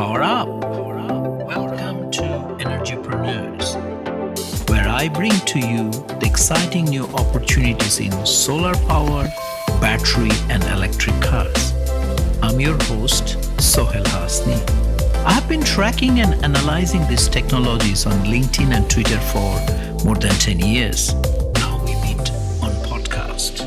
Power up. Welcome to Energypreneurs, where I bring to you the exciting new opportunities in solar power, battery, and electric cars. I'm your host, Sohel Hasni. I've been tracking and analyzing these technologies on LinkedIn and Twitter for more than 10 years. Now we meet on podcast.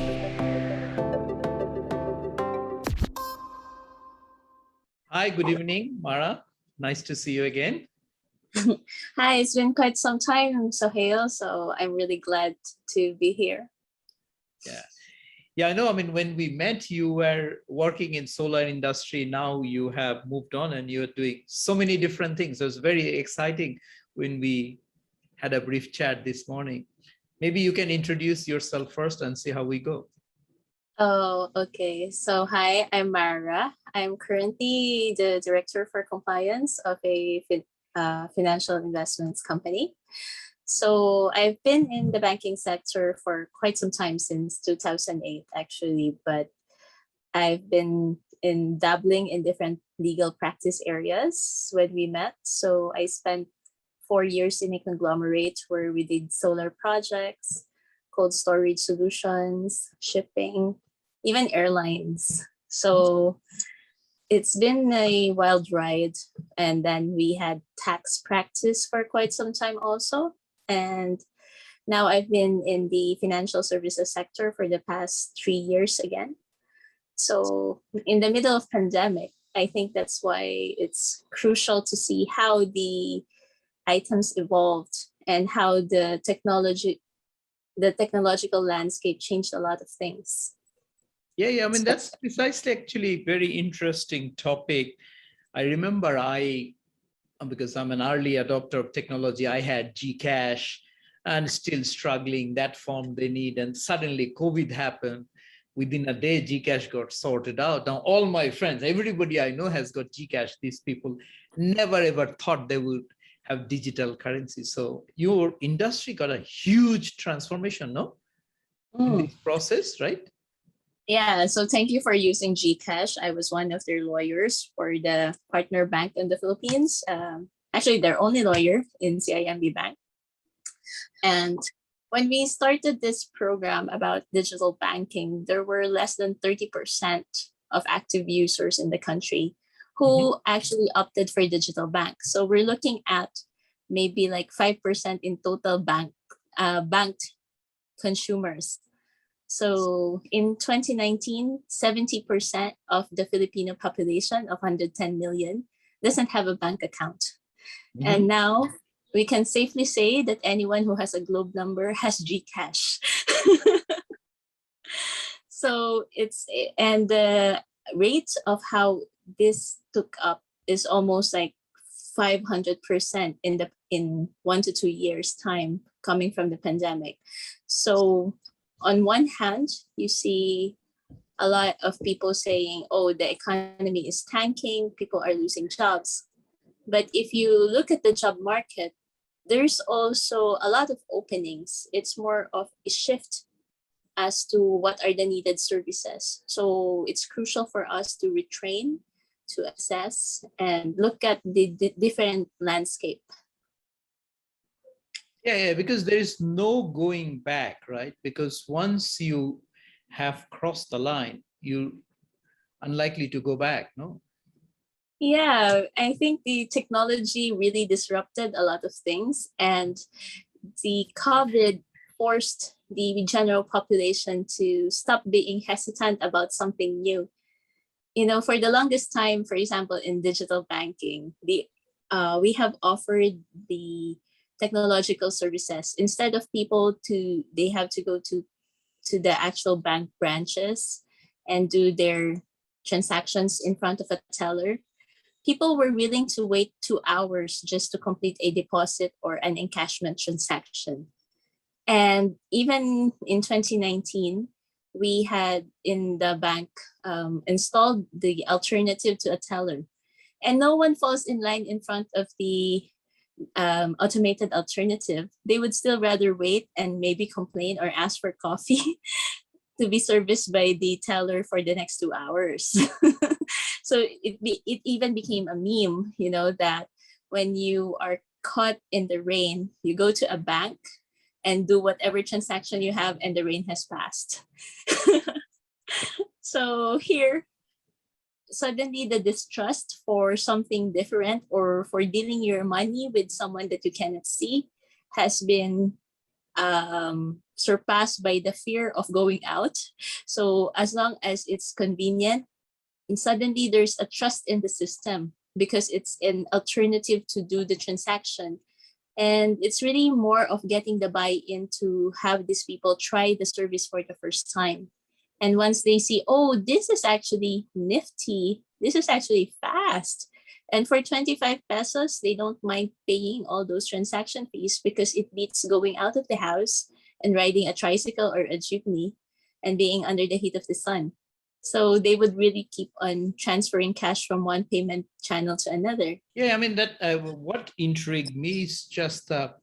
Hi, good evening, Mara. Nice to see you again. Hi, it's been quite some time, Sohail, so I'm really glad to be here. Yeah, I know. I mean, when we met, you were working in solar industry. Now you have moved on and you're doing so many different things. It was very exciting when we had a brief chat this morning. Maybe you can introduce yourself first and see how we go. Oh, okay. So, hi, I'm Mara. I'm currently the director for compliance of a financial investments company. So, I've been in the banking sector for quite some time, since 2008, actually, but I've been dabbling in different legal practice areas when we met. So, I spent 4 years in a conglomerate where we did solar projects, cold storage solutions, shipping, even airlines. So it's been a wild ride. And then we had tax practice for quite some time also. And now I've been in the financial services sector for the past 3 years again. So in the middle of pandemic, I think that's why it's crucial to see how the items evolved and how the technological landscape changed a lot of things. Yeah. I mean, that's precisely actually very interesting topic. I remember because I'm an early adopter of technology, I had GCash and still struggling that form they need. And suddenly COVID happened. Within a day, GCash got sorted out. Now, all my friends, everybody I know has got GCash. These people never ever thought they would have digital currency. So your industry got a huge transformation, no? In this process, right? Yeah, so thank you for using GCash. I was one of their lawyers for the partner bank in the Philippines. Actually, their only lawyer in CIMB Bank. And when we started this program about digital banking, there were less than 30% of active users in the country who actually opted for digital bank. So we're looking at maybe like 5% in total banked consumers. So in 2019, 70% of the Filipino population of 110 million doesn't have a bank account. And now we can safely say that anyone who has a Globe number has GCash. So and the rate of how this took up is almost like 500% in 1 to 2 years time coming from the pandemic. So on one hand, you see a lot of people saying, oh, the economy is tanking, people are losing jobs. But if you look at the job market, there's also a lot of openings. It's more of a shift as to what are the needed services. So it's crucial for us to retrain, to assess, and look at the different landscape. Yeah, because there is no going back, right? Because once you have crossed the line, you're unlikely to go back, no? Yeah, I think the technology really disrupted a lot of things, and the COVID forced the general population to stop being hesitant about something new. You know, for the longest time, for example, in digital banking, we have offered the technological services instead of they have to go to the actual bank branches and do their transactions in front of a teller. People were willing to wait 2 hours just to complete a deposit or an encashment transaction. And even in 2019, we had in the bank installed the alternative to a teller. And no one falls in line in front of the automated alternative. They would still rather wait and maybe complain or ask for coffee to be serviced by the teller for the next 2 hours. So it even became a meme, that when you are caught in the rain, you go to a bank and do whatever transaction you have, and the rain has passed. So here, suddenly the distrust for something different or for dealing your money with someone that you cannot see has been surpassed by the fear of going out. So as long as it's convenient, and suddenly there's a trust in the system because it's an alternative to do the transaction. And it's really more of getting the buy-in to have these people try the service for the first time. And once they see, oh, this is actually nifty, this is actually fast. And for 25 pesos, they don't mind paying all those transaction fees because it beats going out of the house and riding a tricycle or a jeepney and being under the heat of the sun. So they would really keep on transferring cash from one payment channel to another. Yeah, I mean, that what intrigued me is just the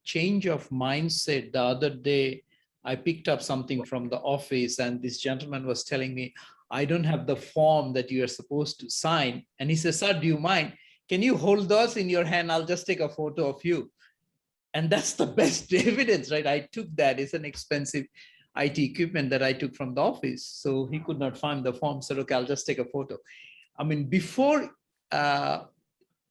change of mindset. The other day, I picked up something from the office, and this gentleman was telling me, I don't have the form that you are supposed to sign. And he says, sir, do you mind? Can you hold those in your hand? I'll just take a photo of you. And that's the best evidence, right? I took that. It's an expensive IT equipment that I took from the office. So he could not find the form. So, okay, I'll just take a photo. I mean, before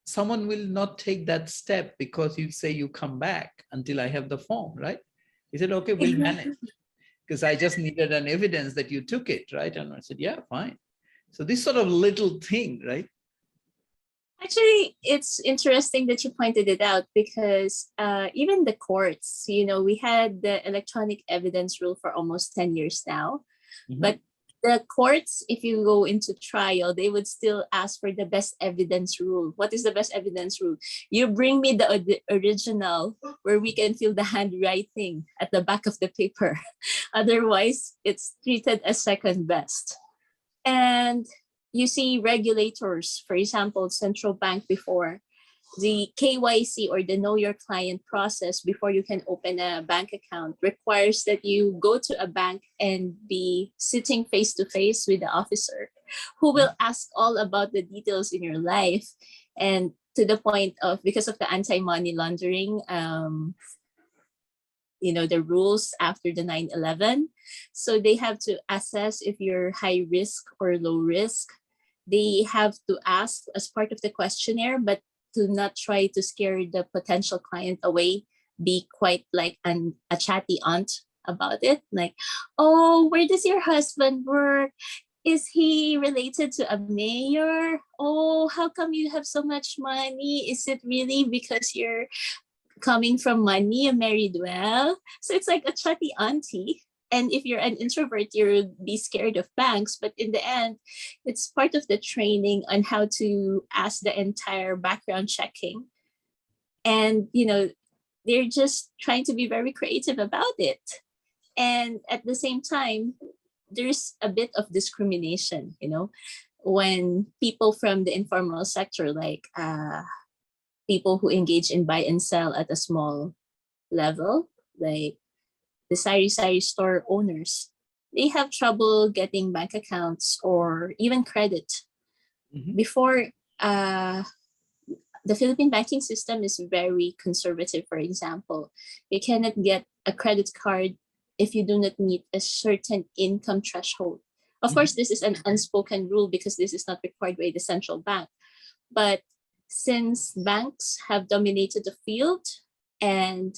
someone will not take that step because you say you come back until I have the form, right? He said, okay, we'll manage. Because I just needed an evidence that you took it, right? And I said, yeah, fine. So this sort of little thing, right? Actually, it's interesting that you pointed it out because even the courts, we had the electronic evidence rule for almost 10 years now. Mm-hmm. But the courts, if you go into trial, they would still ask for the best evidence rule. What is the best evidence rule? You bring me the original where we can feel the handwriting at the back of the paper. Otherwise, it's treated as second best. And you see regulators, for example, central bank before, the KYC or the know your client process before you can open a bank account requires that you go to a bank and be sitting face to face with the officer who will ask all about the details in your life. And to the point of, because of the anti-money laundering, the rules after the 9/11. So they have to assess if you're high risk or low risk. They have to ask as part of the questionnaire, but to not try to scare the potential client away, be quite like a chatty aunt about it. Like, oh, where does your husband work? Is he related to a mayor? Oh, how come you have so much money? Is it really because you're coming from money, you married well? So it's like a chatty auntie. And if you're an introvert, you'll be scared of banks. But in the end, it's part of the training on how to ask the entire background checking. And, they're just trying to be very creative about it. And at the same time, there's a bit of discrimination, when people from the informal sector, like people who engage in buy and sell at a small level, like the sari-sari store owners, they have trouble getting bank accounts or even credit. Mm-hmm. Before, the Philippine banking system is very conservative. For example, you cannot get a credit card if you do not meet a certain income threshold. Of course, this is an unspoken rule because this is not required by the central bank. But since banks have dominated the field and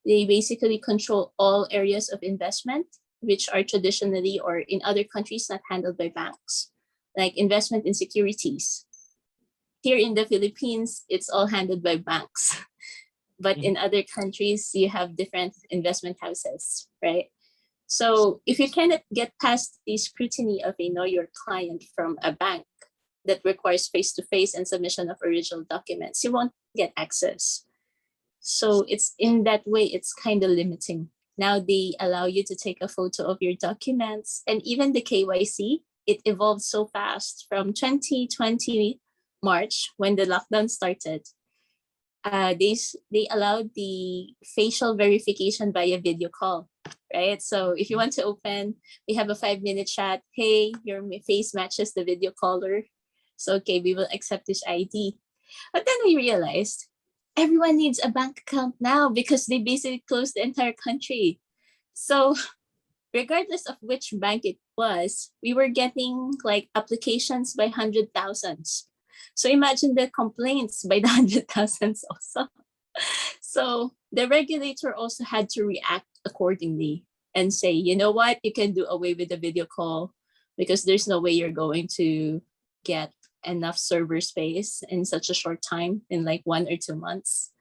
they basically control all areas of investment, which are traditionally or in other countries not handled by banks, like investment in securities. Here in the Philippines, it's all handled by banks. But in other countries, you have different investment houses, right? So if you cannot get past the scrutiny of a know your client from a bank that requires face-to-face and submission of original documents, you won't get access. So it's in that way, it's kind of limiting. Now they allow you to take a photo of your documents, and even the KYC, it evolved so fast from 2020 March when the lockdown started. they allowed the facial verification via video call, right? So if you want to open, we have a 5-minute chat. Hey, your face matches the video caller. So, okay, we will accept this ID. But then we realized everyone needs a bank account now because they basically closed the entire country. So regardless of which bank it was, we were getting like applications by 100,000s. So imagine the complaints by the 100,000s also. So the regulator also had to react accordingly and say, you know what, you can do away with the video call because there's no way you're going to get enough server space in such a short time, in like 1 or 2 months.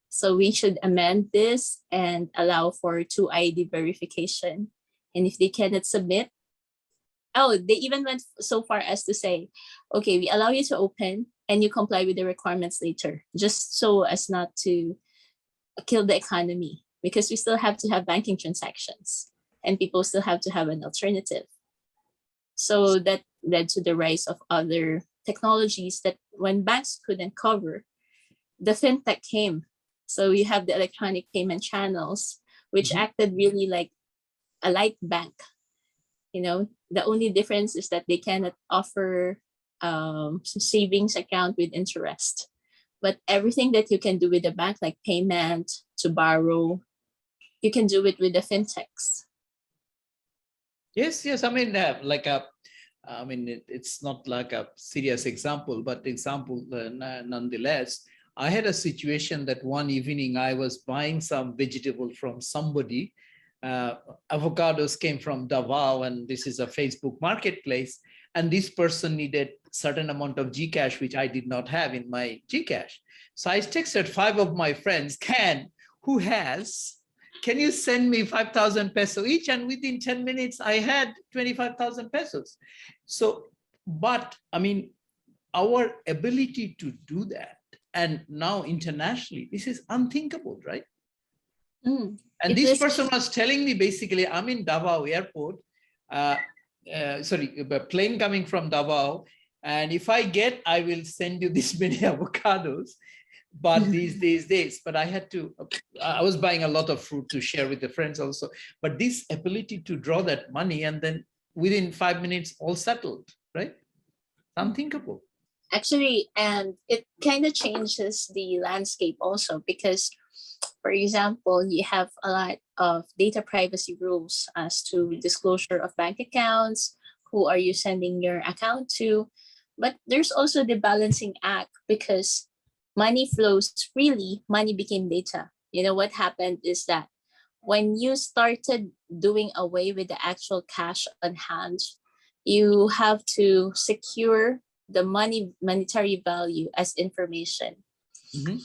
So we should amend this and allow for 2 ID verification. And if they cannot submit, oh, they even went so far as to say, okay, we allow you to open and you comply with the requirements later, just so as not to kill the economy, because we still have to have banking transactions and people still have to have an alternative. So that led to the rise of other technologies that when banks couldn't cover, the fintech came. So you have the electronic payment channels, which acted really like a light bank. You know, the only difference is that they cannot offer savings account with interest. But everything that you can do with the bank, like payment, to borrow, you can do it with the fintechs. Yes, yes. I mean, it's not like a serious example, but example nonetheless. I had a situation that one evening I was buying some vegetable from somebody. Avocados came from Davao, and this is a Facebook marketplace. And this person needed certain amount of GCash, which I did not have in my GCash. So I texted 5 of my friends, can you send me 5,000 peso each? And within 10 minutes, I had 25,000 pesos. So, but I mean, our ability to do that, and now internationally, this is unthinkable, right? And this person was telling me, basically, I'm in Davao airport, a plane coming from Davao, and if I get, I will send you this many avocados. But these days, but I was buying a lot of fruit to share with the friends also. But this ability to draw that money and then within 5 minutes, all settled, right? Unthinkable. Actually, and it kind of changes the landscape also because, for example, you have a lot of data privacy rules as to disclosure of bank accounts, who are you sending your account to, but there's also the balancing act because money flows freely, money became data. You know what happened is that when you started doing away with the actual cash on hand, you have to secure the monetary value as information.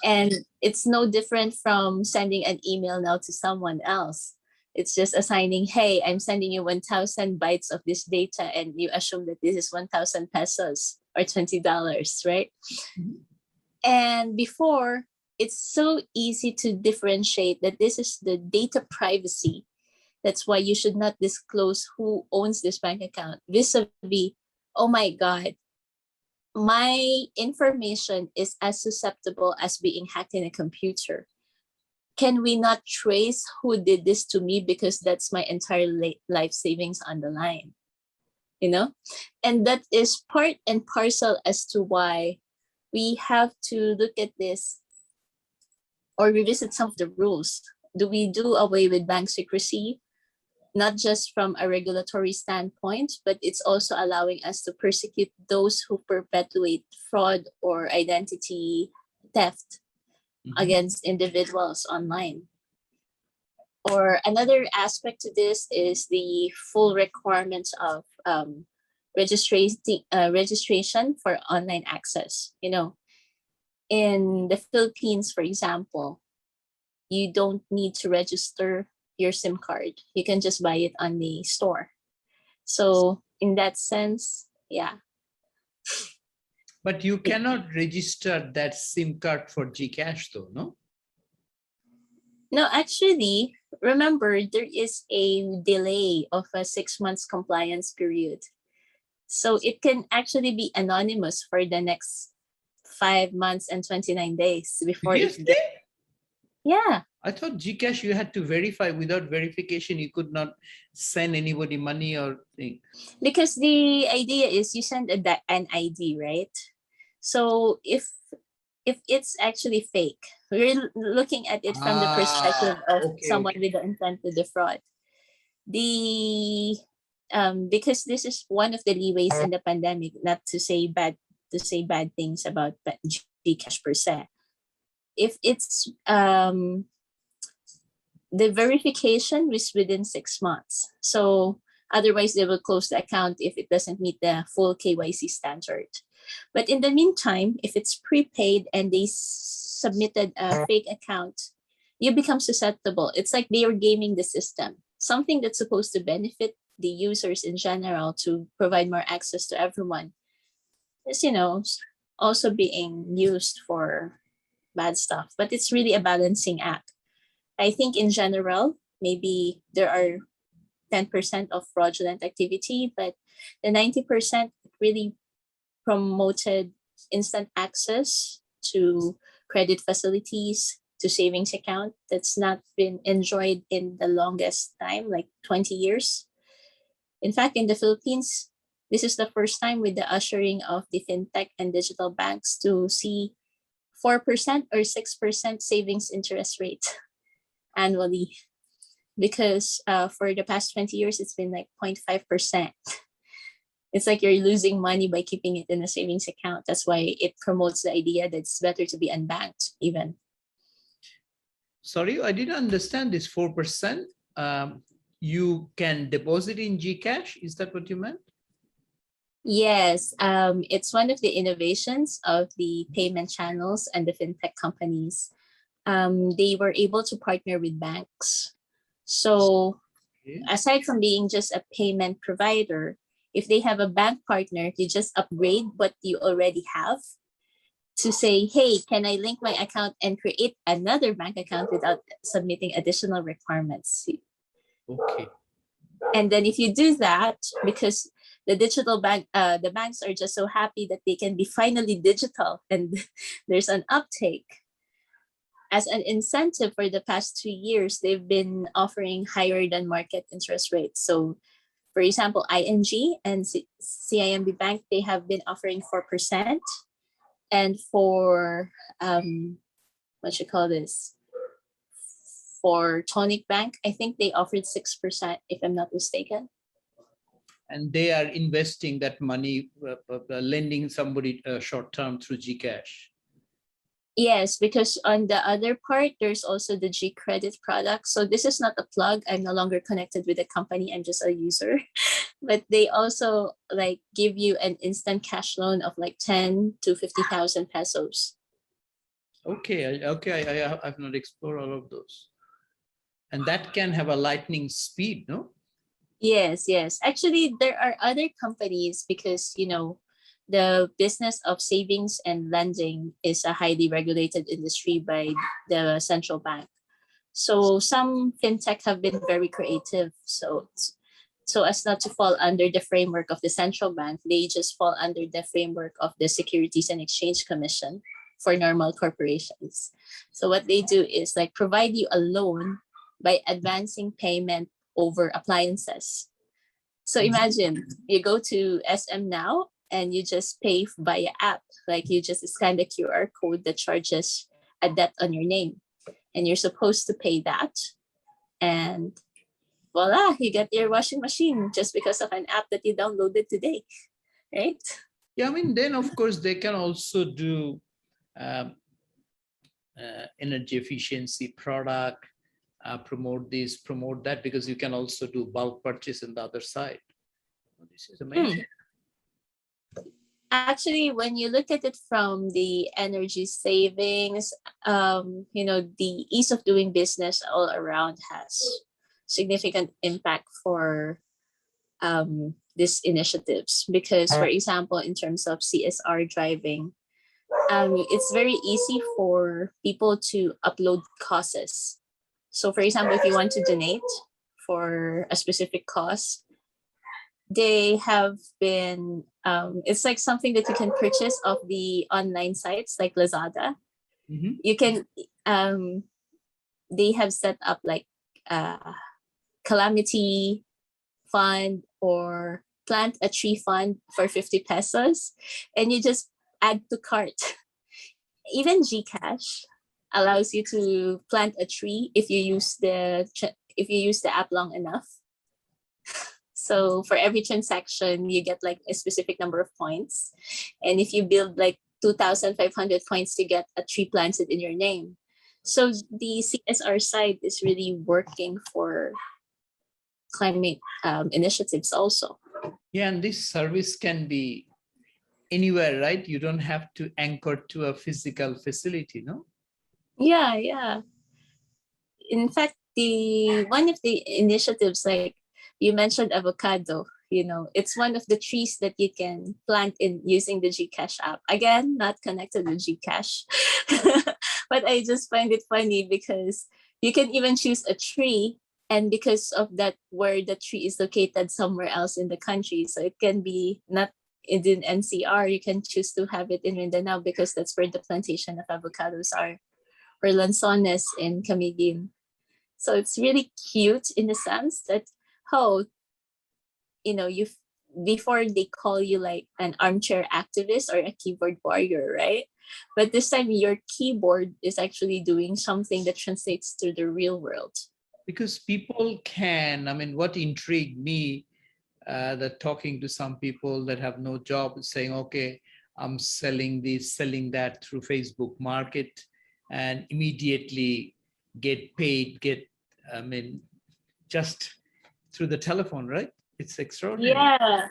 And it's no different from sending an email now to someone else. It's just assigning, hey, I'm sending you 1,000 bytes of this data, and you assume that this is 1,000 pesos or $20, right? And before, it's so easy to differentiate that this is the data privacy. That's why you should not disclose who owns this bank account. Vis-a-vis, oh my God, my information is as susceptible as being hacked in a computer. Can we not trace who did this to me because that's my entire life savings on the line? You know? And that is part and parcel as to why we have to look at this or revisit some of the rules. Do we do away with bank secrecy? Not just from a regulatory standpoint, but it's also allowing us to persecute those who perpetuate fraud or identity theft against individuals online. Or another aspect to this is the full requirements of registration for online access. You know, in the Philippines, for example, you don't need to register your SIM card. You can just buy it on the store. So in that sense, yeah. But you cannot register that SIM card for GCash though, no? No, actually, remember, there is a delay of a 6 months compliance period. So it can actually be anonymous for the next 5 months and 29 days before it Seriously? gets. Yeah. I thought GCash you had to verify. Without verification, you could not send anybody money or thing. Because the idea is you send an ID, right? So if it's actually fake, we're looking at it from the perspective of someone with the intent to defraud. Because this is one of the leeways in the pandemic, not to say bad things about GCash per se. If it's the verification was within 6 months, so otherwise they will close the account if it doesn't meet the full KYC standard. But in the meantime, if it's prepaid and they submitted a fake account, you become susceptible. It's like they are gaming the system. Something that's supposed to benefit the users in general to provide more access to everyone is, also being used for bad stuff. But it's really a balancing act. I think in general, maybe there are 10% of fraudulent activity, but the 90% really promoted instant access to credit facilities, to savings account that's not been enjoyed in the longest time, like 20 years. In fact, in the Philippines, this is the first time with the ushering of the fintech and digital banks to see 4% or 6% savings interest rate annually. Because for the past 20 years, it's been like 0.5%. It's like you're losing money by keeping it in a savings account. That's why it promotes the idea that it's better to be unbanked even. Sorry, I didn't understand this 4%. You can deposit in GCash. Is that what you meant? Yes, it's one of the innovations of the payment channels and the fintech companies. They were able to partner with banks. So aside from being just a payment provider, if they have a bank partner, you just upgrade what you already have to say, hey, can I link my account and create another bank account without submitting additional requirements? Okay. And then if you do that, because the digital bank, the banks are just so happy that they can be finally digital and there's an uptake. As an incentive for the past 2 years, they've been offering higher than market interest rates. So for example, ING and CIMB Bank, they have been offering 4%. And for, for Tonic Bank, I think they offered 6%, if I'm not mistaken. And they are investing that money, lending somebody short term through GCash. Yes, because on the other part, there's also the G credit product. So this is not a plug. I'm no longer connected with the company. I'm just a user. But they also like give you an instant cash loan of like 10 to 50,000 pesos. Okay, I've not explored all of those. And that can have a lightning speed, no? Yes. Actually, there are other companies because, the business of savings and lending is a highly regulated industry by the central bank. So some fintech have been very creative. So as not to fall under the framework of the central bank, they just fall under the framework of the Securities and Exchange Commission for normal corporations. So what they do is like provide you a loan by advancing payment over appliances. So imagine you go to SM Now and you just pay via app, like you just scan the QR code that charges a debt on your name, and you're supposed to pay that, and voila, you get your washing machine just because of an app that you downloaded today, right? Yeah, I mean, then of course they can also do energy efficiency product, promote this, promote that, because you can also do bulk purchase on the other side. This is amazing. Actually, when you look at it from the energy savings, the ease of doing business all around has significant impact for these initiatives. Because, for example, in terms of CSR driving, it's very easy for people to upload causes. So, for example, if you want to donate for a specific cause, they have been, it's like something that you can purchase off the online sites like Lazada. Mhm. You can, they have set up like calamity fund or plant a tree fund for 50 pesos, and you just add to cart. Even GCash allows you to plant a tree if you use the app long enough. So for every transaction, you get like a specific number of points. And if you build like 2,500 points to get a tree planted in your name. So the CSR side is really working for climate initiatives also. Yeah, and this service can be anywhere, right? You don't have to anchor to a physical facility, no? Yeah, yeah. In fact, the one of the initiatives, like you mentioned avocado, it's one of the trees that you can plant in using the GCash app. Again, not connected with GCash. But I just find it funny because you can even choose a tree, and because of that, where the tree is located somewhere else in the country. So it can be not in NCR, you can choose to have it in Mindanao because that's where the plantation of avocados are, or lanzones in Camiguin. So it's really cute in the sense that, oh, you before they call you like an armchair activist or a keyboard warrior, right? But this time your keyboard is actually doing something that translates to the real world. Because people can, I mean, what intrigued me, that talking to some people that have no job, saying, okay, I'm selling this, selling that through Facebook Market, and immediately get paid, I mean, just through the telephone, right? It's extraordinary. Yeah,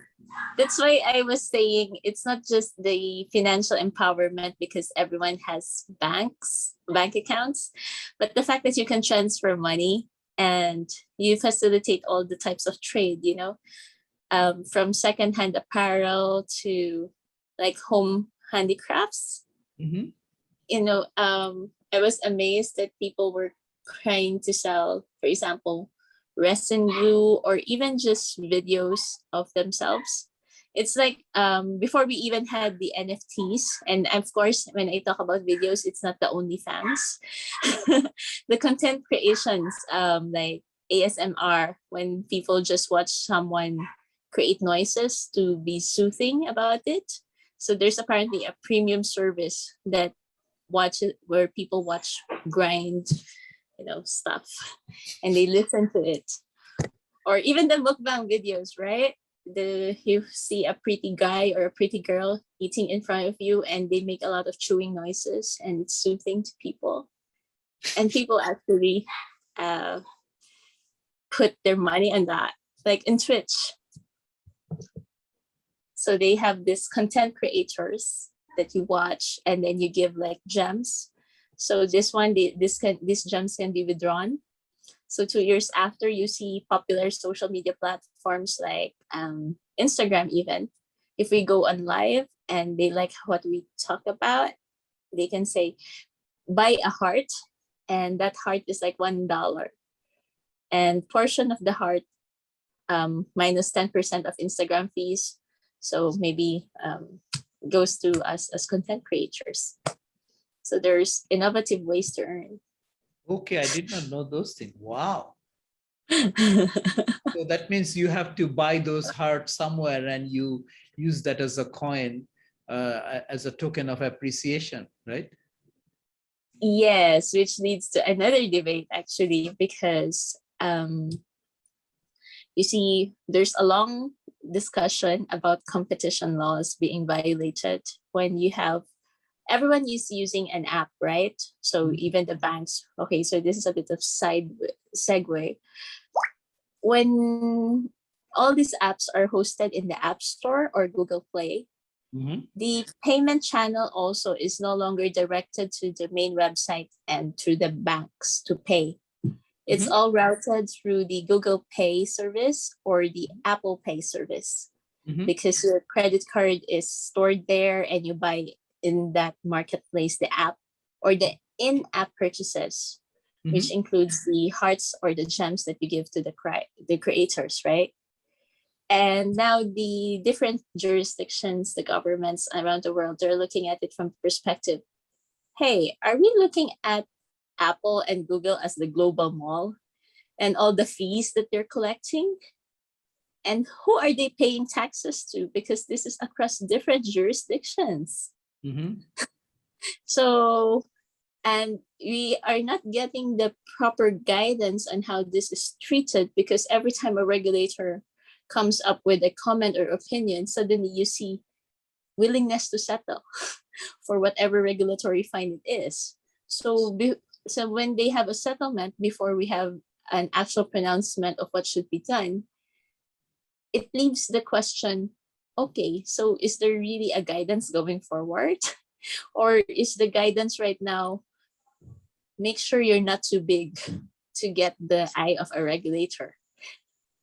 that's why I was saying it's not just the financial empowerment because everyone has bank accounts, but the fact that you can transfer money and you facilitate all the types of trade, from secondhand apparel to like home handicrafts. Mhm. I was amazed that people were trying to sell, for example, resin glue or even just videos of themselves. It's like before we even had the NFTs, and of course, when I talk about videos, it's not the only fans. The content creations, like ASMR, when people just watch someone create noises to be soothing about it. So there's apparently a premium service that watch it where people watch grind, stuff, and they listen to it. Or even the mukbang videos, right? You see a pretty guy or a pretty girl eating in front of you, and they make a lot of chewing noises, and it's soothing to people. And people actually uh, put their money on that, like in Twitch. So they have this content creators that you watch, and then you give like gems. So these gems can be withdrawn. So 2 years after, you see popular social media platforms like Instagram even. If we go on live and they like what we talk about, they can say, buy a heart, and that heart is like $1. And portion of the heart minus 10% of Instagram fees. So maybe goes to us as content creators. So there's innovative ways to earn. Okay, I did not know those things. Wow. So that means you have to buy those hearts somewhere and you use that as a coin, as a token of appreciation, right? Yes, which leads to another debate actually, because you see, there's a long discussion about competition laws being violated when you have everyone is using an app, right? So even the banks. Okay, so this is a bit of side segue. When all these apps are hosted in the App Store or Google Play, the payment channel also is no longer directed to the main website and through the banks to pay. It's all routed through the Google Pay service or the Apple Pay service, because your credit card is stored there and you buy in that marketplace the app or the in-app purchases, which includes the hearts or the gems that you give to the creators, right? And now the different jurisdictions, the governments around the world, they're looking at it from the perspective, hey, are we looking at Apple and Google as the global mall and all the fees that they're collecting? And who are they paying taxes to? Because this is across different jurisdictions. Mhm. So, and we are not getting the proper guidance on how this is treated, because every time a regulator comes up with a comment or opinion, suddenly you see willingness to settle for whatever regulatory fine it is. So, so when they have a settlement before we have an actual pronouncement of what should be done, it leaves the question, okay, so is there really a guidance going forward? Or is the guidance right now, make sure you're not too big to get the eye of a regulator,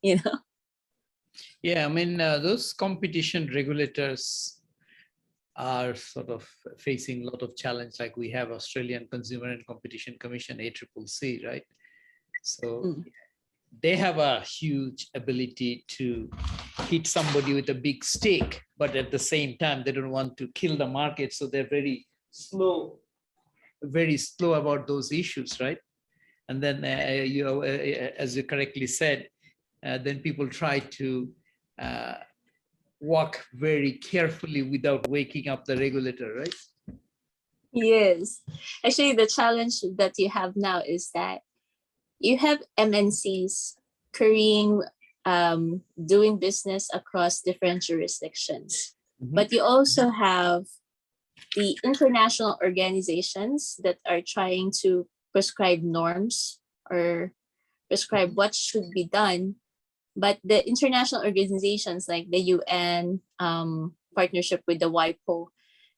you know? Yeah, I mean, those competition regulators are sort of facing a lot of challenge. Like we have Australian Consumer and Competition Commission, ACCC, right? So they have a huge ability to hit somebody with a big stick, but at the same time, they don't want to kill the market. So they're very slow about those issues, right? And then, as you correctly said, then people try to walk very carefully without waking up the regulator, right? Yes. Actually, the challenge that you have now is that you have MNCs carrying, doing business across different jurisdictions. But you also have the international organizations that are trying to prescribe norms or prescribe what should be done. But the international organizations like the UN, partnership with the WIPO,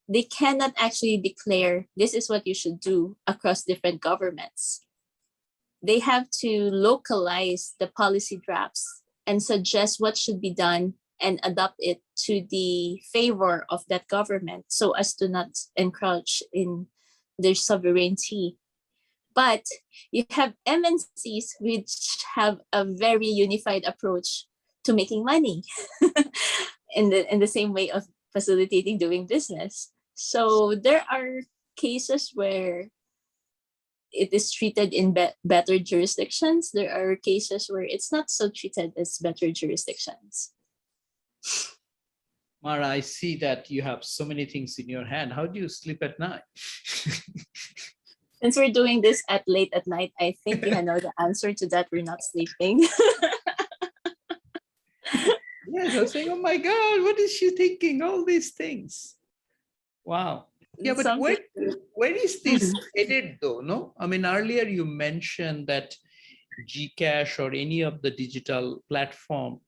they cannot actually declare this is what you should do across different governments. They have to localize the policy drafts and suggest what should be done and adopt it to the favor of that government so as to not encroach in their sovereignty. But you have MNCs which have a very unified approach to making money in the same way of facilitating doing business. So there are cases where it is treated in better jurisdictions. There are cases where it's not so treated as better jurisdictions. Mara, I see that you have so many things in your hand. How do you sleep at night? Since we're doing this at late at night, I think you know the answer to that. We're not sleeping. Yes, I was saying, oh my God, what is she thinking? All these things. Wow. Yeah, but where is this headed though? No, I mean, earlier you mentioned that GCash or any of the digital platform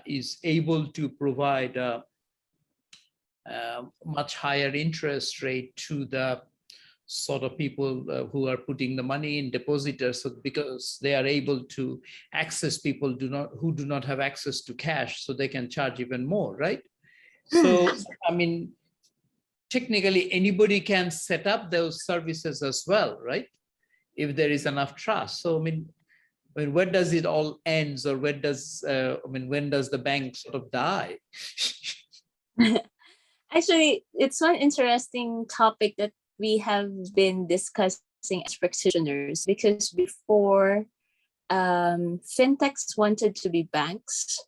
is able to provide a much higher interest rate to the sort of people who are putting the money in depositors, so because they are able to access people who do not have access to cash, so they can charge even more, right? So, I mean, technically anybody can set up those services as well, right? If there is enough trust. So, I mean, where does it all ends, or where does, when does the bank sort of die? Actually, it's one interesting topic that we have been discussing as practitioners, because before, fintechs wanted to be banks.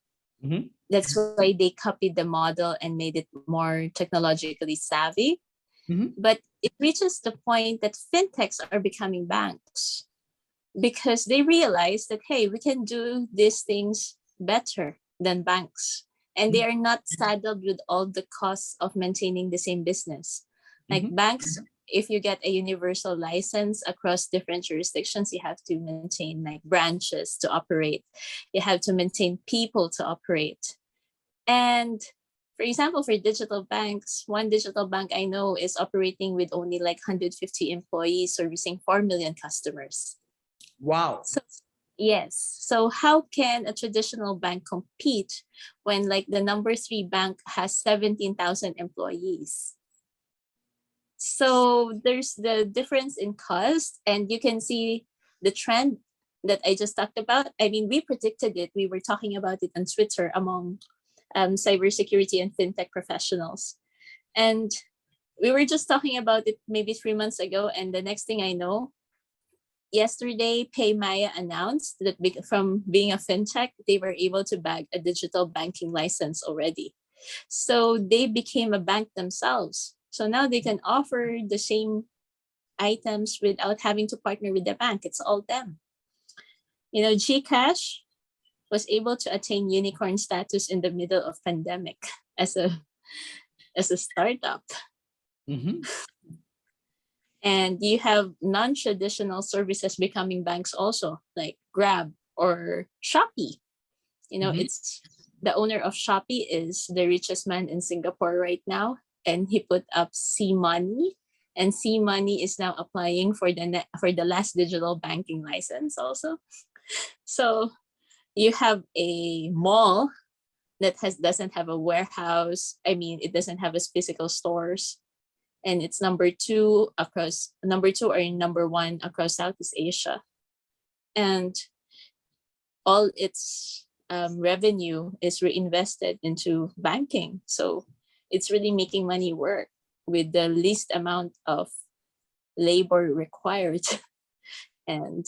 That's why they copied the model and made it more technologically savvy. But it reaches the point that fintechs are becoming banks because they realize that, hey, we can do these things better than banks. And they are not saddled with all the costs of maintaining the same business. Like banks, if you get a universal license across different jurisdictions, you have to maintain like branches to operate. You have to maintain people to operate. And for example, for digital banks, one digital bank I know is operating with only like 150 employees, servicing 4 million customers. Wow. So, yes. So how can a traditional bank compete when like the number 3 bank has 17,000 employees? So there's the difference in cost, and you can see the trend that I just talked about, I mean, we predicted it. We were talking about it on Twitter among cybersecurity and fintech professionals. And we were just talking about it maybe 3 months ago. And the next thing I know, yesterday, PayMaya announced that from being a fintech, they were able to bag a digital banking license already. So they became a bank themselves. So now they can offer the same items without having to partner with the bank. It's all them. You know, GCash was able to attain unicorn status in the middle of pandemic as a startup. Mhm. And you have non-traditional services becoming banks also, like Grab or Shopee. You know, Mhm. it's the owner of Shopee is the richest man in Singapore right now, and he put up C Money, and C Money is now applying for the last digital banking license also. So you have a mall that doesn't have a warehouse. I mean, it doesn't have a physical stores, and it's number two or number one across Southeast Asia, and all its revenue is reinvested into banking. So it's really making money work with the least amount of labor required and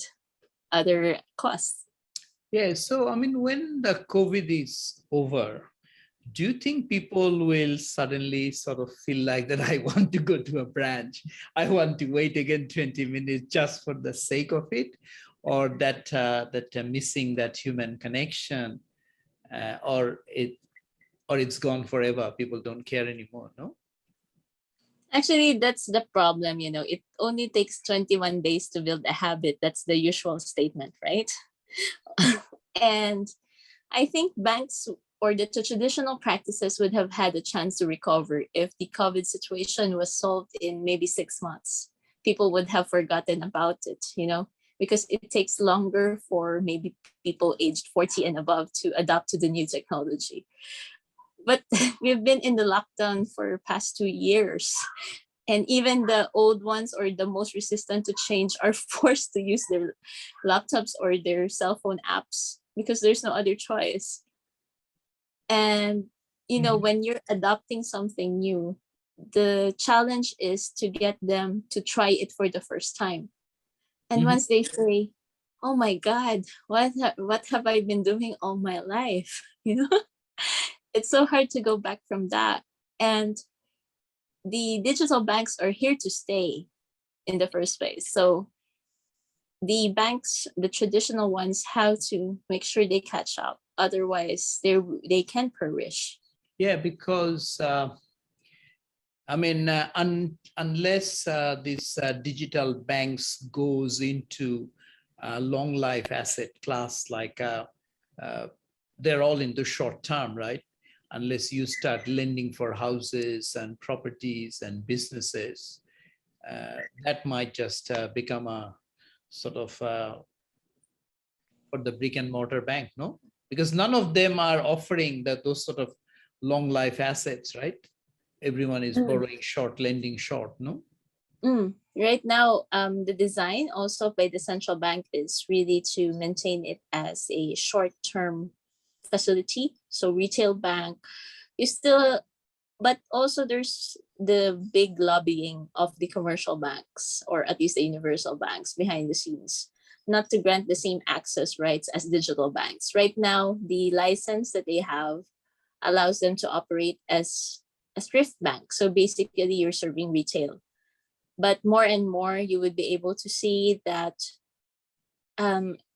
other costs. Yeah. So, I mean, when the COVID is over, do you think people will suddenly sort of feel like that I want to go to a branch? I want to wait again 20 minutes just for the sake of it, or that missing that human connection, or it's gone forever. People don't care anymore. No. Actually, that's the problem. You know, it only takes 21 days to build a habit. That's the usual statement, right? And I think banks or the traditional practices would have had a chance to recover if the COVID situation was solved in maybe 6 months. People would have forgotten about it, you know, because it takes longer for maybe people aged 40 and above to adapt to the new technology. But we've been in the lockdown for past 2 years. And even the old ones or the most resistant to change are forced to use their laptops or their cell phone apps because there's no other choice. And, you know, Mhm. when you're adopting something new, the challenge is to get them to try it for the first time. And Mhm. once they say, oh my God, what have I been doing all my life? You know, it's so hard to go back from that. And the digital banks are here to stay in the first place. So the banks, the traditional ones, have to make sure they catch up. Otherwise, they can perish. Yeah, because I mean, unless this digital banks goes into long life asset class, like uh, they're all in the short term, right? Unless you start lending for houses and properties and businesses, that might just become a sort of for the brick and mortar bank, no? Because none of them are offering those sort of long life assets, right? Everyone is Mm. borrowing short, lending short, no? Right now, the design also by the central bank is really to maintain it as a short-term facility. So retail bank, you still, but also there's the big lobbying of the commercial banks or at least the universal banks behind the scenes, not to grant the same access rights as digital banks. Right now, the license that they have allows them to operate as a thrift bank. So basically, you're serving retail. But more and more, you would be able to see that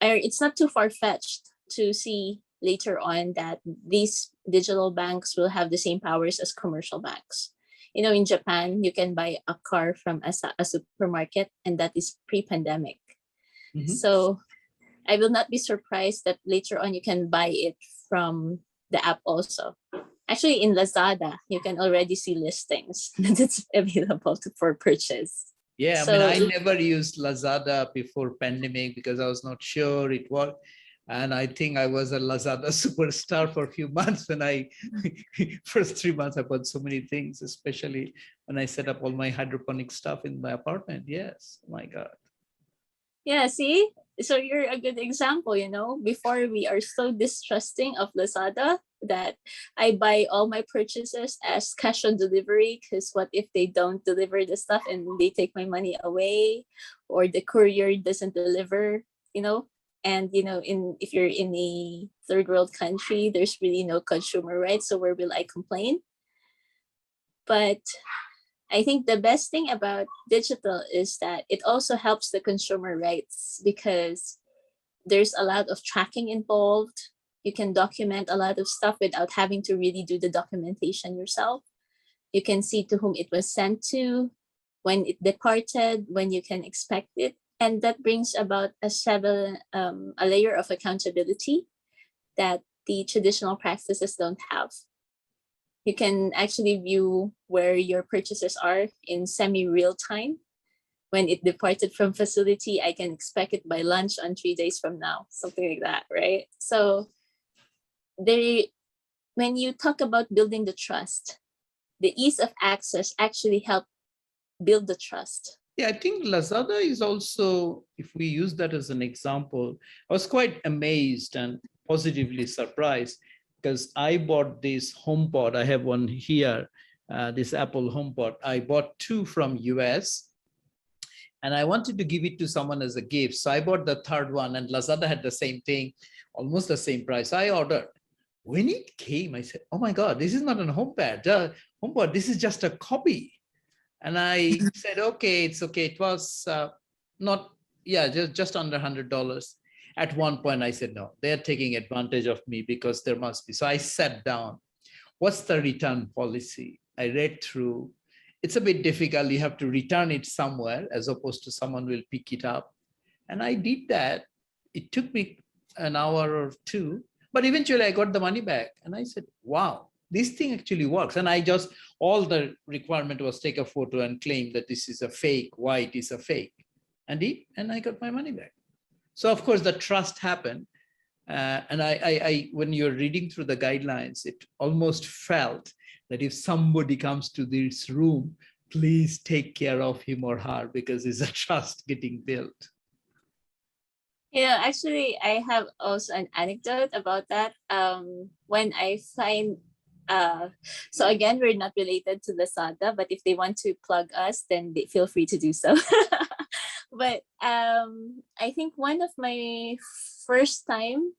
it's not too far fetched to see later on that these digital banks will have the same powers as commercial banks. You know, in Japan, you can buy a car from a supermarket, and that is pre-pandemic. Mhm. So I will not be surprised that later on you can buy it from the app also. Actually, in Lazada, you can already see listings that it's available for purchase. Yeah, I mean, So I never used Lazada before pandemic because I was not sure it worked. And I think I was a Lazada superstar for a few months when I, first 3 months, I bought so many things, especially when I set up all my hydroponic stuff in my apartment. Yes, oh my God. yeah, see, So you're a good example, before we are so distrusting of Lazada that I buy all my purchases as cash on delivery, because what if they don't deliver the stuff and they take my money away, or the courier doesn't deliver, and if you're in a third world country, there's really no consumer rights, so where will I complain? But I think the best thing about digital is that it also helps the consumer rights, because there's a lot of tracking involved. You can document a lot of stuff without having to really do the documentation yourself. You can see to whom it was sent to, when it departed, when you can expect it. And that brings about a layer of accountability that the traditional practices don't have. You can actually view where your purchases are in semi-real time. When it departed from facility, I can expect it by lunch on 3 days from now, something like that, right? So when you talk about building the trust, the ease of access actually help build the trust. Yeah, I think Lazada is also, if we use that as an example, I was quite amazed and positively surprised, because I bought this HomePod. I have one here, this Apple HomePod. I bought 2 from US, and I wanted to give it to someone as a gift. So I bought the third one, and Lazada had the same thing, almost the same price. I ordered. When it came, I said, oh my God, this is not a HomePod. This is just a copy. And I said, okay, it's okay. It was just under $100. At one point, I said, no, they're taking advantage of me, because there must be. So I sat down. What's the return policy? I read through. It's a bit difficult. You have to return it somewhere, as opposed to someone will pick it up. And I did that. It took me an hour or 2, but eventually I got the money back. And I said, wow, this thing actually works. And all the requirement was take a photo and claim that this is a fake, why it is a fake. And I got my money back. So of course the trust happened. And I when you're reading through the guidelines, it almost felt that if somebody comes to this room, please take care of him or her, because there's a trust getting built. Yeah, actually, I have also an anecdote about that. When I find, so again, we're not related to Lazada, but if they want to plug us, then they feel free to do so. But I think one of my first time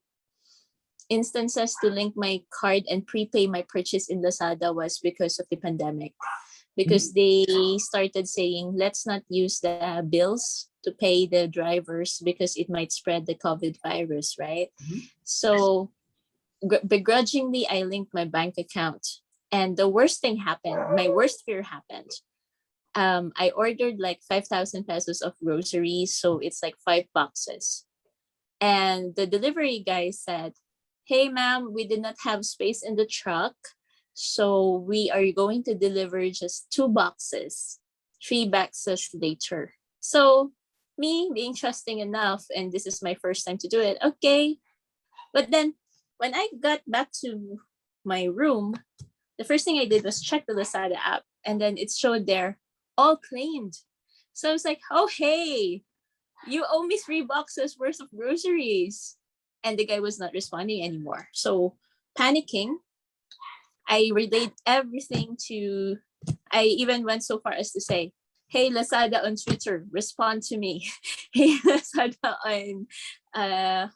instances to link my card and prepay my purchase in Lazada was because of the pandemic. Because they started saying, let's not use the bills to pay the drivers, because it might spread the COVID virus, right? So begrudgingly, I linked my bank account. And the worst thing happened, my worst fear happened. I ordered like 5,000 pesos of groceries. So it's like 5 boxes. And the delivery guy said, hey, ma'am, we did not have space in the truck. So we are going to deliver just 2 boxes, 3 boxes later. So me being trusting enough, and this is my first time to do it, okay. But then when I got back to my room, the first thing I did was check the Lazada app, and then it showed there, all claimed. So I was like, oh, hey, you owe me 3 boxes worth of groceries. And the guy was not responding anymore. So panicking, I relayed everything to, I even went so far as to say, hey, Lazada on Twitter, respond to me. Hey, Lazada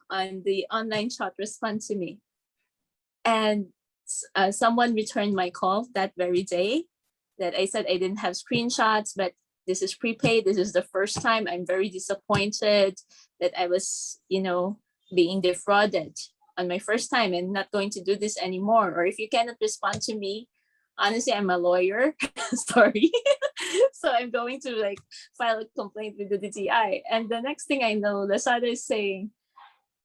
on the online chat, respond to me. And someone returned my call that very day, that I said I didn't have screenshots, but this is prepaid. This is the first time. I'm very disappointed that I was, being defrauded on my first time, and not going to do this anymore. Or if you cannot respond to me, honestly, I'm a lawyer. Sorry. So I'm going to file a complaint with the DTI. And the next thing I know, Lazada is saying,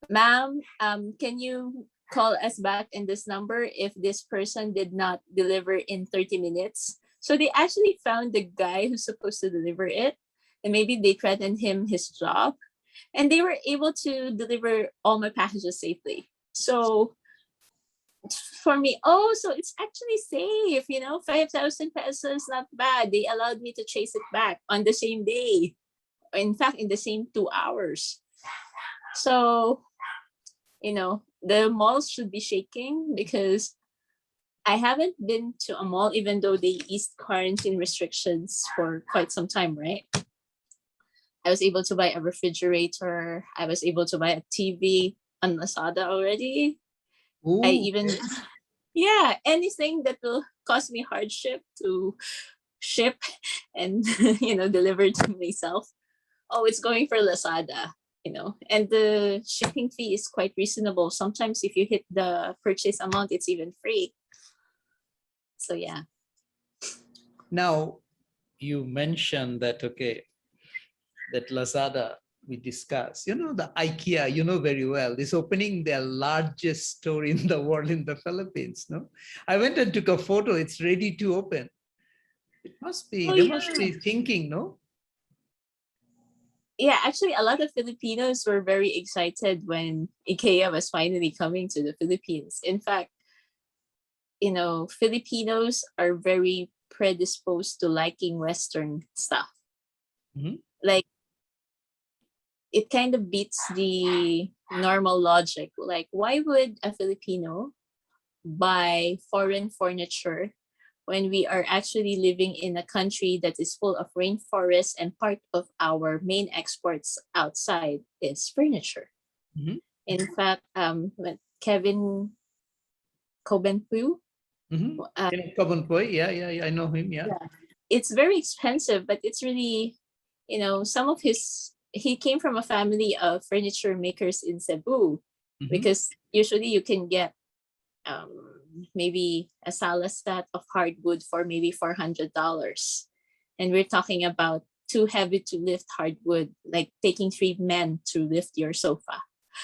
ma'am, can you call us back in this number if this person did not deliver in 30 minutes? So they actually found the guy who's supposed to deliver it, and maybe they threatened him his job, and they were able to deliver all my packages safely. So for me, so it's actually safe, 5,000 pesos, not bad. They allowed me to chase it back on the same day. In fact, in the same 2 hours. So, the malls should be shaking because I haven't been to a mall, even though they eased quarantine restrictions for quite some time, right? I was able to buy a refrigerator. I was able to buy a TV on Lazada already. I Ooh, even, yeah, anything that will cause me hardship to ship and, deliver to myself. Oh, it's going for Lazada, and the shipping fee is quite reasonable. Sometimes if you hit the purchase amount, it's even free. So yeah. now you mentioned that, okay, that Lazada we discussed, the IKEA, very well, is opening their largest store in the world in the Philippines, no? I went and took a photo. It's ready to open. It must be, Oh they must yeah. be thinking, no? Yeah, actually, a lot of Filipinos were very excited when IKEA was finally coming to the Philippines. In fact, Filipinos are very predisposed to liking Western stuff. Mhm. Like, it kind of beats the normal logic. Like, why would a Filipino buy foreign furniture when we are actually living in a country that is full of rainforests and part of our main exports outside is furniture? Mhm. In fact, when Kevin Cobenpu, Mhm. Kabun Poi, yeah, I know him, yeah. yeah, it's very expensive, but it's really, some of he came from a family of furniture makers in Cebu, Mhm. because usually you can get maybe a sala set of hardwood for maybe $400. And we're talking about too heavy to lift hardwood, like taking 3 men to lift your sofa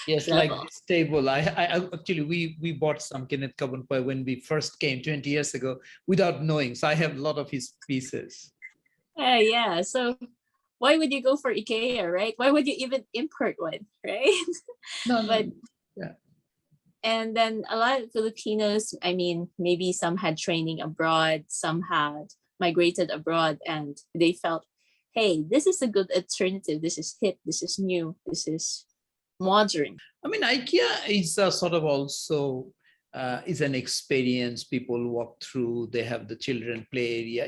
Yes, like level. this table. I actually we bought some Kenneth Kabunpai when we first came 20 years ago without knowing. So I have a lot of his pieces. Yeah. So why would you go for IKEA, right? Why would you even import one, right? No, But no, yeah. and then a lot of Filipinos, I mean, maybe some had training abroad, some had migrated abroad, and they felt, hey, this is a good alternative. This is hip. This is new. This is modern. I mean, IKEA is a sort of also is an experience people walk through. They have the children play area.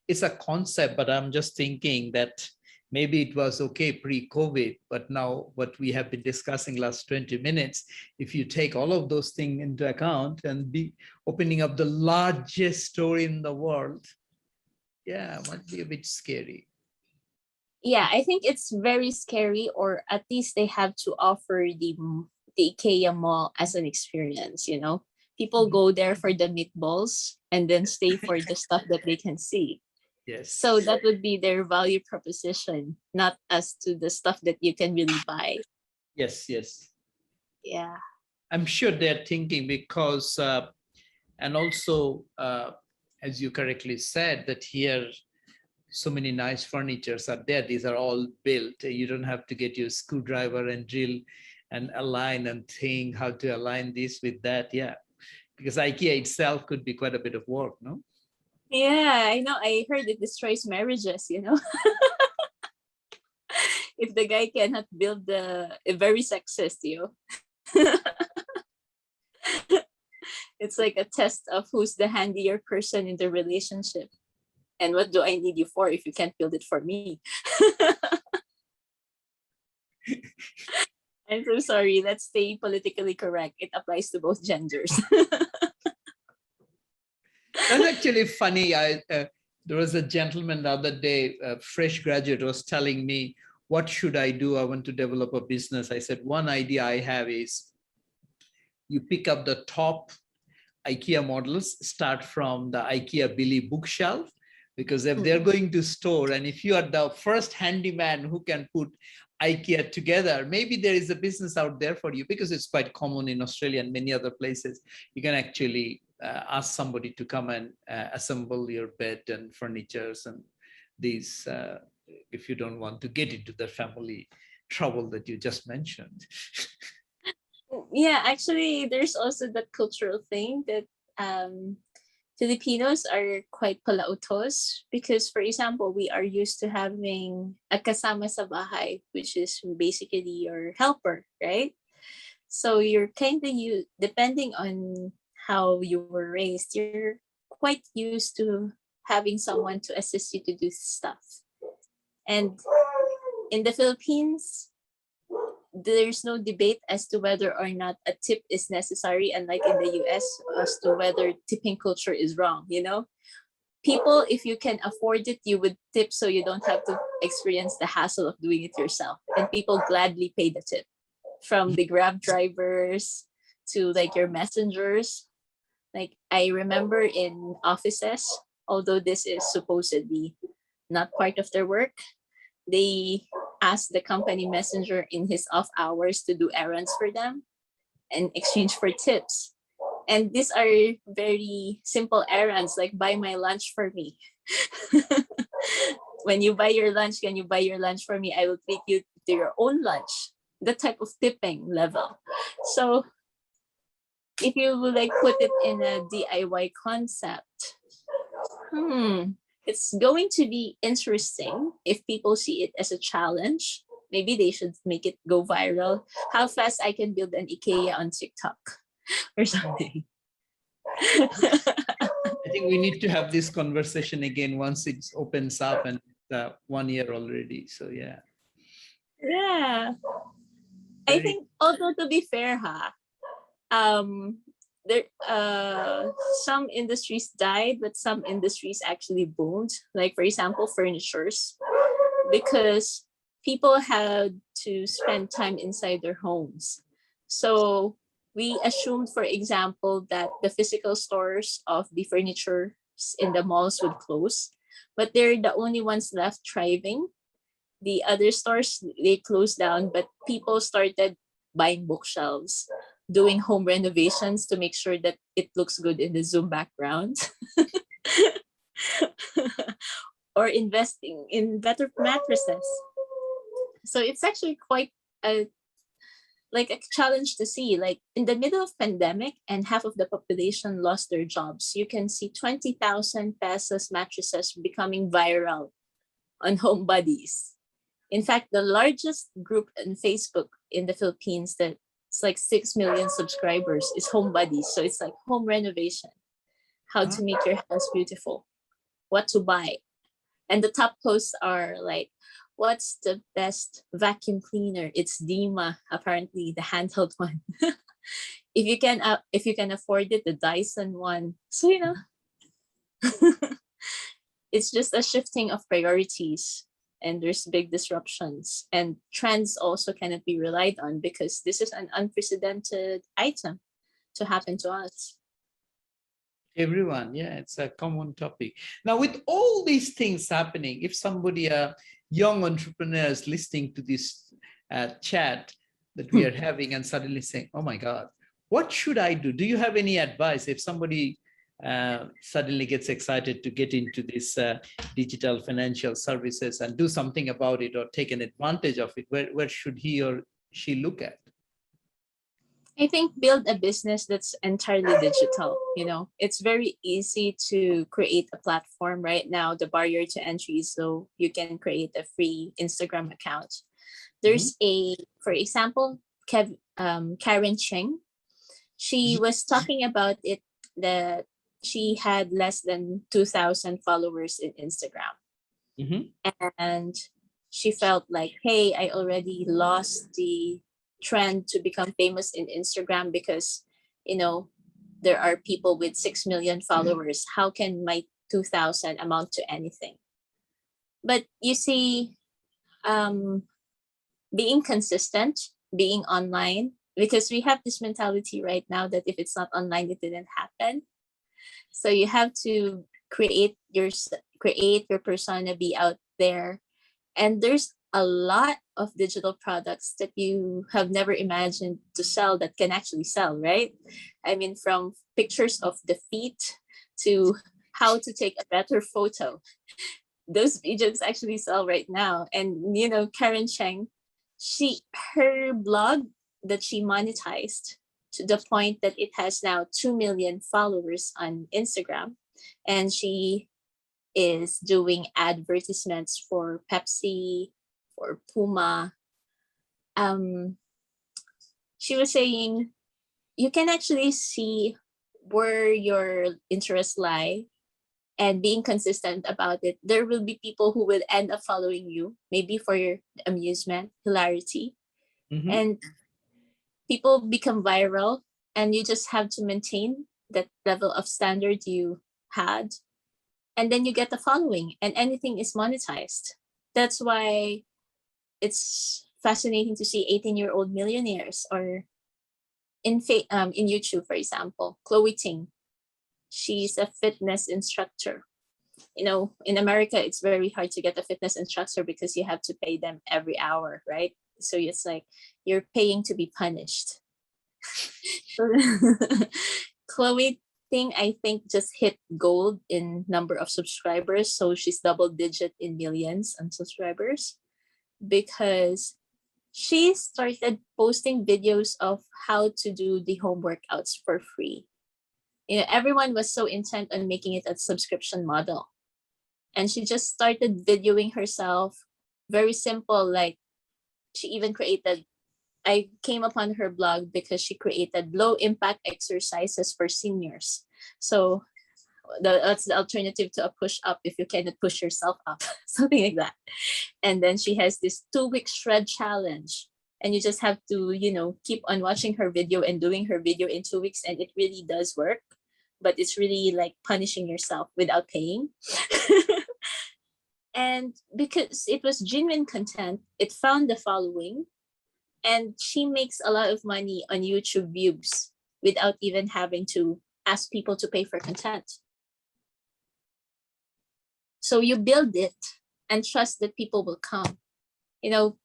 It's a concept, but I'm just thinking that maybe it was okay pre-COVID, but now what we have been discussing last 20 minutes, if you take all of those things into account and be opening up the largest store in the world, yeah, might be a bit scary. Yeah, I think it's very scary, or at least they have to offer the IKEA mall as an experience. People Mhm. go there for the meatballs and then stay for the stuff that they can see. So Yes. that would be their value proposition, not as to the stuff that you can really buy. Yes, yes. Yeah. I'm sure they're thinking because, and also, as you correctly said, that here so many nice furnitures are there. These are all built. You don't have to get your screwdriver and drill and align and think how to align this with that. Yeah, because IKEA itself could be quite a bit of work, no? Yeah, I know. I heard it destroys marriages. If the guy cannot build very sexist. It's like a test of who's the handier person in the relationship. And what do I need you for if you can't build it for me? I'm so sorry. Let's stay politically correct. It applies to both genders. That's actually funny. There was a gentleman the other day, a fresh graduate, was telling me, "What should I do? I want to develop a business." I said, "One idea I have is you pick up the top IKEA models, start from the IKEA Billy bookshelf, because if they're going to store, and if you are the first handyman who can put IKEA together, maybe there is a business out there for you, because it's quite common in Australia and many other places. You can actually ask somebody to come and assemble your bed and furnitures and these, if you don't want to get into the family trouble that you just mentioned." Yeah, actually, there's also that cultural thing that um, Filipinos are quite palautos because, for example, we are used to having a kasama sa bahay, which is basically your helper, right? So you're kind of you depending on how you were raised, you're quite used to having someone to assist you to do stuff. And in the Philippines, there's no debate as to whether or not a tip is necessary, unlike in the US, as to whether tipping culture is wrong, you know? People, if you can afford it, you would tip so you don't have to experience the hassle of doing it yourself. And people gladly pay the tip, from the Grab drivers to like your messengers. Like I remember in offices, although this is supposedly not part of their work, they ask the company messenger in his off hours to do errands for them in exchange for tips. And these are very simple errands, like buy my lunch for me. When you buy your lunch, can you buy your lunch for me? I will treat you to your own lunch. The type of tipping level. So if you would like put it in a DIY concept, it's going to be interesting if people see it as a challenge. Maybe they should make it go viral. How fast I can build an IKEA on TikTok or something. I think we need to have this conversation again once it opens up, and 1 year already. So yeah. Yeah. I think, although to be fair, there some industries died, but some industries actually boomed. Like for example, furnitures, because people had to spend time inside their homes. So we assumed, for example, that the physical stores of the furniture in the malls would close, but they're the only ones left thriving. The other stores, they closed down, but people started buying bookshelves, doing home renovations to make sure that it looks good in the Zoom background, or investing in better mattresses. So it's actually quite a challenge to see. Like in the middle of pandemic and half of the population lost their jobs, you can see 20,000 pesos mattresses becoming viral on Home Buddies. In fact, the largest group in Facebook in the Philippines, that it's like 6 million subscribers, is Home Buddies. So it's like home renovation, how to make your house beautiful, what to buy. And the top posts are like, what's the best vacuum cleaner? It's Dima, apparently the handheld one. If you can afford it, the Dyson one. So it's just a shifting of priorities, and there's big disruptions, and trends also cannot be relied on because this is an unprecedented item to happen to us. Everyone, yeah, it's a common topic. Now, with all these things happening, if somebody, young entrepreneurs listening to this chat that we are having and suddenly saying, oh my God, what should I do? Do you have any advice if somebody suddenly gets excited to get into this digital financial services and do something about it or take an advantage of it? Where should he or she look at? I think build a business that's entirely digital. It's very easy to create a platform right now. The barrier to entry is low. You can create a free Instagram account. There's for example, Karen Cheng. She was talking about it, that she had less than 2,000 followers in Instagram. And she felt like, hey, I already lost the trend to become famous in Instagram because, there are people with 6 million followers. How can my 2,000 amount to anything? But you see, being consistent, being online, because we have this mentality right now that if it's not online, it didn't happen. So you have to create your persona, be out there. And there's a lot of digital products that you have never imagined to sell that can actually sell, right? I mean, from pictures of the feet to how to take a better photo. Those videos actually sell right now. And, Karen Cheng, her blog that she monetized to the point that it has now 2 million followers on Instagram. and she is doing advertisements for Pepsi, for Puma. She was saying you can actually see where your interests lie, and being consistent about it. There will be people who will end up following you, maybe for your amusement, hilarity, Mhm. and people become viral, and you just have to maintain that level of standard you had, and then you get the following, and anything is monetized. That's why it's fascinating to see 18-year-old millionaires, or in YouTube, for example, Chloe Ting. She's a fitness instructor. In America, it's very hard to get a fitness instructor because you have to pay them every hour, right? So it's like you're paying to be punished. Chloe Ting, I think, just hit gold in number of subscribers. So she's double digit in millions on subscribers, because she started posting videos of how to do the home workouts for free. Everyone was so intent on making it a subscription model. And she just started videoing herself, very simple. Like, she even created, I came upon her blog because she created low impact exercises for seniors. So that's the alternative to a push up if you cannot push yourself up, something like that. And then she has this 2-week shred challenge. And you just have to, keep on watching her video and doing her video in 2 weeks. And it really does work. But it's really like punishing yourself without paying. And because it was genuine content, it found the following. And she makes a lot of money on YouTube views without even having to ask people to pay for content. So you build it and trust that people will come.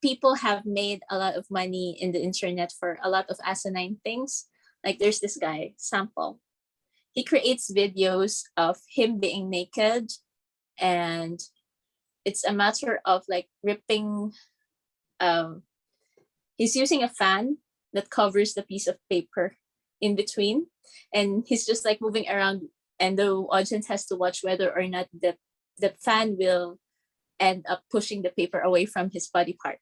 People have made a lot of money in the internet for a lot of asinine things. Like, there's this guy, Sample. He creates videos of him being naked, and it's a matter of like ripping. He's using a fan that covers the piece of paper in between, and he's just like moving around, and the audience has to watch whether or not the fan will end up pushing the paper away from his body part.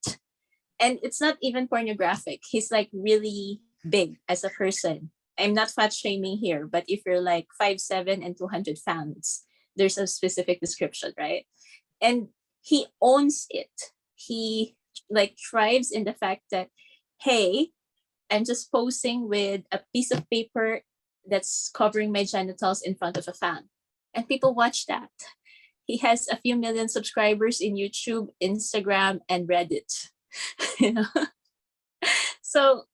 And it's not even pornographic. He's like really big as a person. I'm not fat shaming here, but if you're like 5'7" and 200 pounds, there's a specific description, right? And he owns it. He like thrives in the fact that, hey, I'm just posing with a piece of paper that's covering my genitals in front of a fan. And people watch that. He has a few million subscribers in YouTube, Instagram, and Reddit. So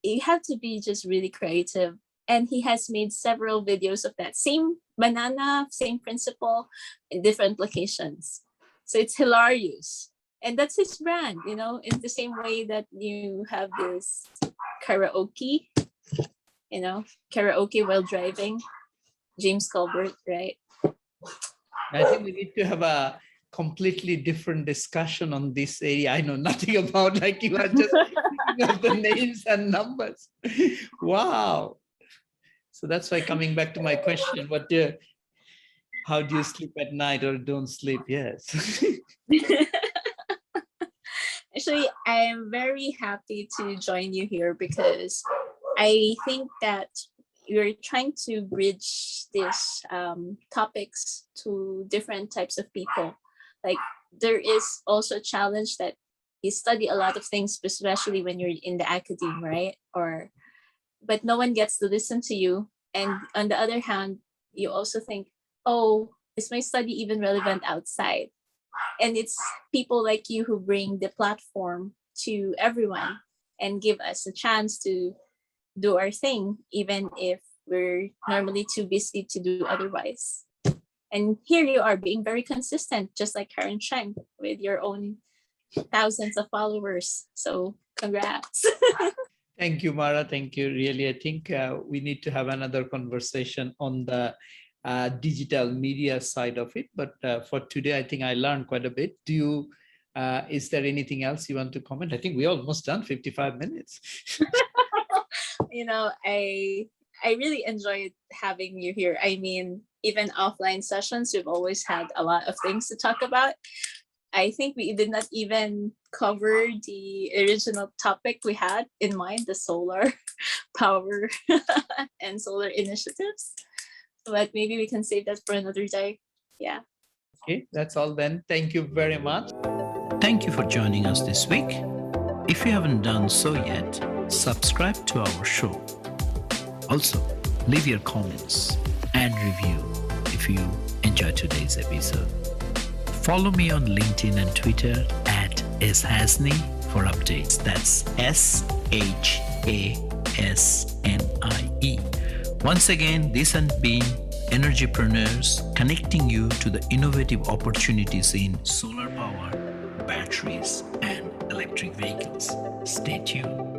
you have to be just really creative. And he has made several videos of that same banana, same principle in different locations. So it's hilarious. And that's his brand, in the same way that you have this karaoke, karaoke while driving, James Colbert, right? I think we need to have a completely different discussion on this area. I know nothing about, like, you are just thinking of the names and numbers. Wow. So that's why, coming back to my question, how do you sleep at night or don't sleep? Yes. Actually, I am very happy to join you here because I think that you're trying to bridge these topics to different types of people. Like, there is also a challenge that you study a lot of things, especially when you're in the academe, right? But no one gets to listen to you. And on the other hand, you also think, oh, is my study even relevant outside? And it's people like you who bring the platform to everyone and give us a chance to do our thing, even if we're normally too busy to do otherwise. And here you are being very consistent, just like Karen Cheng, with your own thousands of followers. So congrats. Thank you, Mara. Thank you. Really, I think we need to have another conversation on the digital media side of it. But for today, I think I learned quite a bit. Is there anything else you want to comment? I think we almost done 55 minutes. I really enjoyed having you here. I mean, even offline sessions, we've always had a lot of things to talk about. I think we did not even cover the original topic we had in mind, the solar power and solar initiatives. But maybe we can save that for another day. Yeah. Okay, that's all then. Thank you very much. Thank you for joining us this week. If you haven't done so yet, subscribe to our show. Also, leave your comments and review if you enjoyed today's episode. Follow me on LinkedIn and Twitter at shasni for updates. That's SHASNIE. Once again, this has been Energypreneurs, connecting you to the innovative opportunities in solar power, batteries, and electric vehicles. Stay tuned.